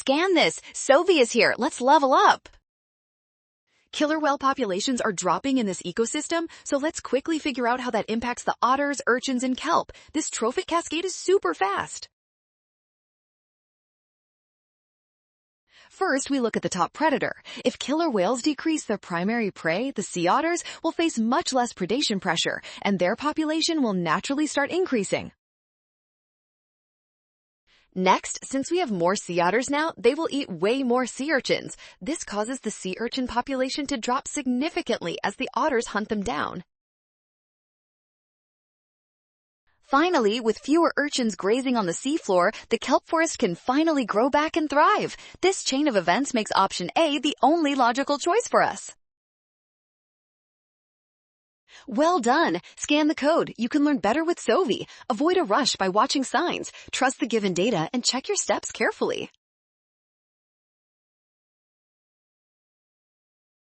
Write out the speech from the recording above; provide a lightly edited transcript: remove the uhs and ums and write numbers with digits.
scan this. Sovi is here. Let's level up. Killer whale populations are dropping in this ecosystem, so let's quickly figure out how that impacts the otters, urchins, and kelp. This trophic cascade is super fast. First, we look at the top predator. If killer whales decrease their primary prey, the sea otters will face much less predation pressure, and their population will naturally start increasing. Next, since we have more sea otters now, they will eat way more sea urchins. This causes the sea urchin population to drop significantly as the otters hunt them down. Finally, with fewer urchins grazing on the seafloor, the kelp forest can finally grow back and thrive. This chain of events makes option A the only logical choice for us. Well done! Scan the code. You can learn better with Sovi. Avoid a rush by watching signs. Trust the given data and check your steps carefully.